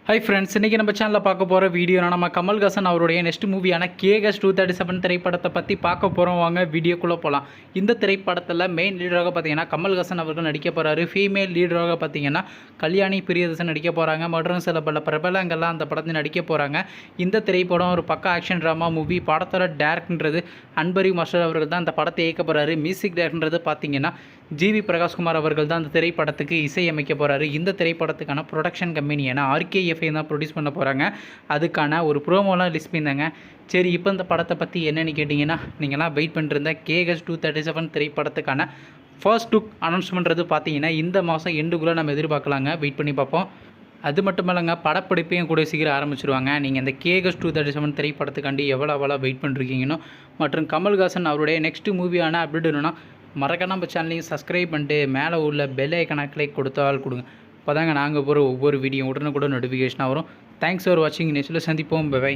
Hi friends, இன்றைக்கி நம்ம சேனலில் பார்க்க போகிற வீடியோ நம்ம கமல்ஹாசன் அவருடைய நெக்ஸ்ட் மூவியான கேஎஸ் 237 திரைப்படத்தை பற்றி பார்க்க போகிறோம். வாங்க வீடியோக்குள்ளே போகலாம். இந்த திரைப்படத்தில் மெயின் லீடராக பார்த்தீங்கன்னா கமல்ஹாசன் அவர்கள் நடிக்க போகிறாரு. ஃபீமேல் லீடராக பார்த்தீங்கன்னா கல்யாணி பிரியதர்ஷன் நடிக்க போகிறாங்க. மற்றும் சில பல பிரபலங்கள்லாம் அந்த படத்தில் நடிக்க போகிறாங்க. இந்த திரைப்படம் ஒரு பக்கா ஆக்ஷன் ட்ராமா மூவி. படத்தோட டேரக்டர்ன்றது அன்பரி மாஸ்டர் அவர்கள் தான் அந்த படத்தை இயக்க போகிறாரு. மியூசிக் டேரக்டர்ன்றது பார்த்தீங்கன்னா ஜிவி பிரகாஷ்குமார் அவர்கள் தான் அந்த திரைப்படத்துக்கு இசையமைக்க போகிறாரு. இந்த திரைப்படத்துக்கான ப்ரொடக்ஷன் கம்பெனியான ஆர்கேஎஃப்ஐ தான் ப்ரொடியூஸ் பண்ண போகிறாங்க. அதுக்கான ஒரு ப்ரோமோலாம் லிஸ்ட் பண்ணியிருந்தாங்க. சரி, இப்போ இந்த படத்தை பற்றி என்னென்னு கேட்டிங்கன்னா, நீங்களாம் வெயிட் பண்ணிருந்த கேஎஸ் 237 திரைப்படத்துக்கான ஃபர்ஸ்ட் லுக் அனௌன்ஸ்மெண்ட்றது பார்த்தீங்கன்னா இந்த மாதம் எண்டுக்குள்ளே நம்ம எதிர்பார்க்கலாங்க. வெயிட் பண்ணி பார்ப்போம். அது மட்டும் இல்லைங்க, படப்பிடிப்பையும் கூட சீக்கிரம் ஆரம்பிச்சிருவாங்க. நீங்கள் இந்த கேஎஸ் 237 திரைப்படத்துக்காண்டி எவ்வளோ வெயிட் பண்ணிருக்கீங்கன்னு மற்றும் கமல்ஹாசன் அவருடைய நெக்ஸ்ட் மூவியான அப்டேட் வேணும்னா மறக்காம நம்ம சேனலையும் சப்ஸ்கிரைப் பண்ணிட்டு மேலே உள்ள பெல் ஐக்கனை கிளிக் கொடுத்தால் கொடுங்க. அப்போ தாங்க நாங்கள் போகிற ஒவ்வொரு வீடியோ உடனுக்குடன் நோட்டிஃபிகேஷனாக வரும். தேங்க்ஸ் ஃபார் வாட்சிங். நெக்ஸ்ட்டில் சந்திப்போம். பை.